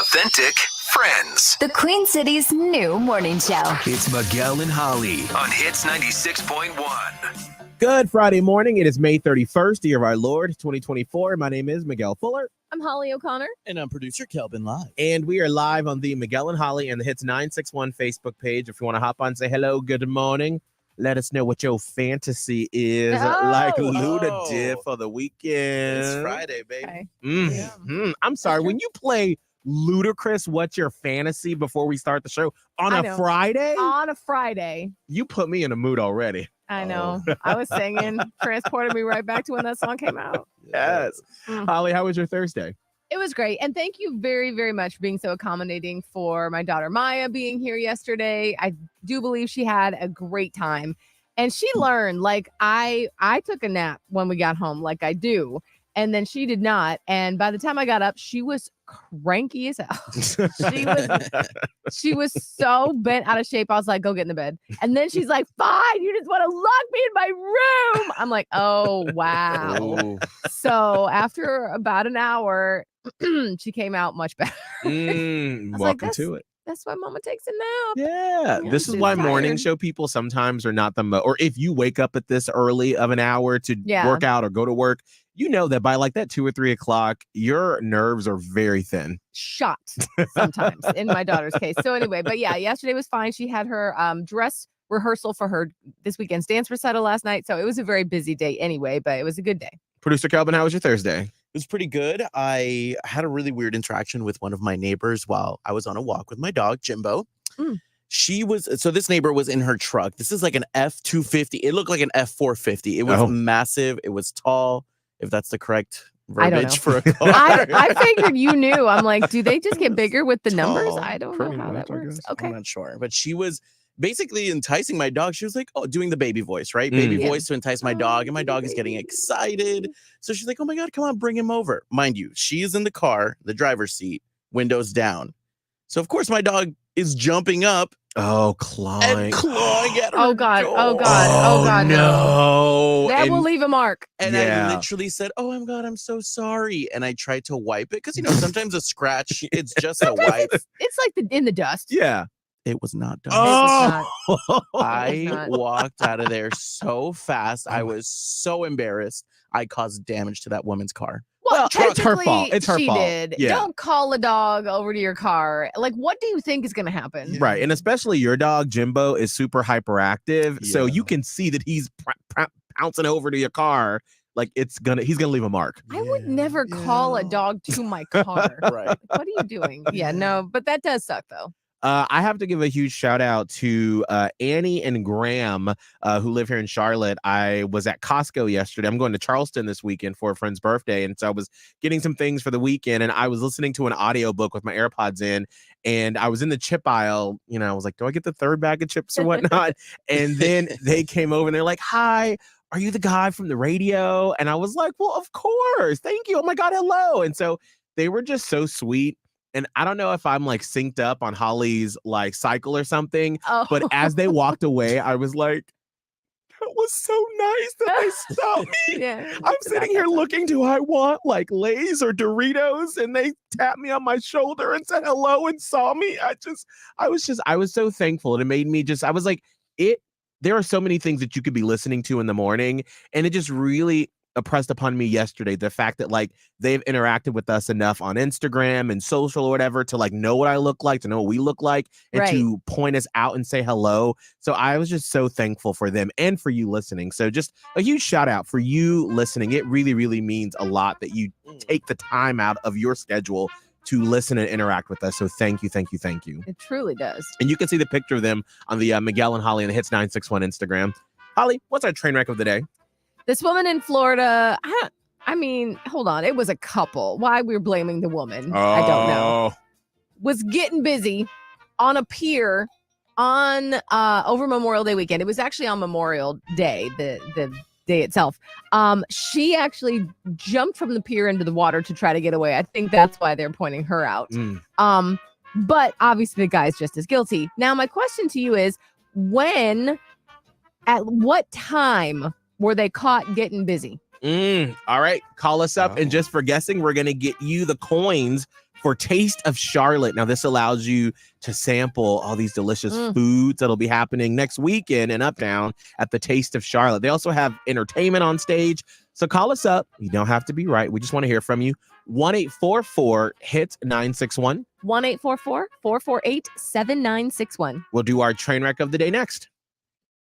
Authentic Friends. The Queen City's new morning show. It's Miguel and Holly on Hits 96.1. Good Friday morning. It is May 31st, year of our Lord, 2024. My name is Miguel Fuller. I'm Holly O'Connor. And I'm producer Kelvin Live. And we are live on the Miguel and Holly and the Hits 961 Facebook page. If you want to hop on, say hello, good morning. Let us know what your fantasy is like Luda did for the weekend. It's Friday, baby. Okay. I'm sorry. When you play Ludacris, what's your fantasy before we start the show on a Friday? On a Friday. You put me in a mood already. I know. I was singing, transported me right back to when that song came out. Yes. Holly, how was your Thursday? It was great. And thank you very, very much for being so accommodating for my daughter Maya being here yesterday. I do believe she had a great time. And she learned, like, I took a nap when we got home, like I do. And then she did not. And by the time I got up, she was cranky as hell. She was so bent out of shape. I was like, go get in the bed. And then she's like, fine, you just want to lock me in my room. I'm like, oh, wow. So after about an hour, she came out much better. Welcome to it. That's why mama takes a nap. Yeah, this is why morning show people sometimes are not the or if you wake up at this early of an hour to work out or go to work, you know that by like that 2 or 3 o'clock, your nerves are very thin. Shot sometimes in my daughter's case. So anyway, but yeah, yesterday was fine. She had her dress rehearsal for her this weekend's dance recital last night. So it was a very busy day anyway, but it was a good day. Producer Kelvin, how was your Thursday? It was pretty good. I had a really weird interaction with one of my neighbors while I was on a walk with my dog, Jimbo. This neighbor was in her truck. This is like an F-250. It looked like an F-450. It was massive. It was tall, if that's the correct verbiage for a car. I figured you knew. I'm like, do they just get bigger with the numbers? I don't know how that works. Okay. I'm not sure. But she was basically enticing my dog. She was like, doing the baby voice, right? Baby voice to entice my dog. And my dog is getting excited. So she's like, oh my God, come on, bring him over. Mind you, she is in the car, the driver's seat, windows down. So of course my dog is jumping up. Clawing at her Oh God. No. That will leave a mark. And I literally said, oh my God, I'm so sorry. And I tried to wipe it because, sometimes a scratch, it's just a wipe. It's like in the dust. Yeah. It was not done. I walked out of there so fast. I was so embarrassed. I caused damage to that woman's car. Well, it's her fault. It's her fault. Did. Yeah. Don't call a dog over to your car. Like, what do you think is going to happen? Right. And especially your dog, Jimbo, is super hyperactive. Yeah. So you can see that he's pouncing over to your car. Like he's gonna leave a mark. I would never call a dog to my car. Right. Like, what are you doing? Yeah, no, but that does suck though. I have to give a huge shout out to Annie and Graham, who live here in Charlotte. I was at Costco yesterday. I'm going to Charleston this weekend for a friend's birthday. And so I was getting some things for the weekend and I was listening to an audiobook with my AirPods in and I was in the chip aisle. I was like, do I get the third bag of chips or whatnot? And then they came over and they're like, hi, are you the guy from the radio? And I was like, well, of course. Thank you. Oh my God, hello. And so they were just so sweet. And I don't know if I'm like synced up on Holly's like cycle or something, but as they walked away, I was like, that was so nice that they stopped me. I'm sitting here looking, do I want like Lay's or Doritos? And they tapped me on my shoulder and said hello and saw me. I was so thankful. And it made me I was like, there are so many things that you could be listening to in the morning. And it just really impressed upon me yesterday the fact that like they've interacted with us enough on Instagram and social or whatever to like know what I look like, to know what we look like, and to point us out and say hello. So I was just so thankful for them and for you listening. So just a huge shout out for you listening. It really, really means a lot that you take the time out of your schedule to listen and interact with us. So thank you. It truly does. And you can see the picture of them on the Miguel and Holly and the Hits 961 Instagram. Holly, what's our train wreck of the day? This woman in Florida, I mean, hold on. It was a couple. Why we're blaming the woman, I don't know. Was getting busy on a pier on over Memorial Day weekend. It was actually on Memorial Day, the day itself. She actually jumped from the pier into the water to try to get away. I think that's why they're pointing her out. But obviously the guy's just as guilty. Now, my question to you is, at what time were they caught getting busy? All right. Call us up. And just for guessing, we're going to get you the coins for Taste of Charlotte. Now, this allows you to sample all these delicious foods that'll be happening next weekend in Uptown at the Taste of Charlotte. They also have entertainment on stage. So call us up. You don't have to be right. We just want to hear from you. 1-844-HIT-961. 1-844-448-7961. We'll do our train wreck of the day next.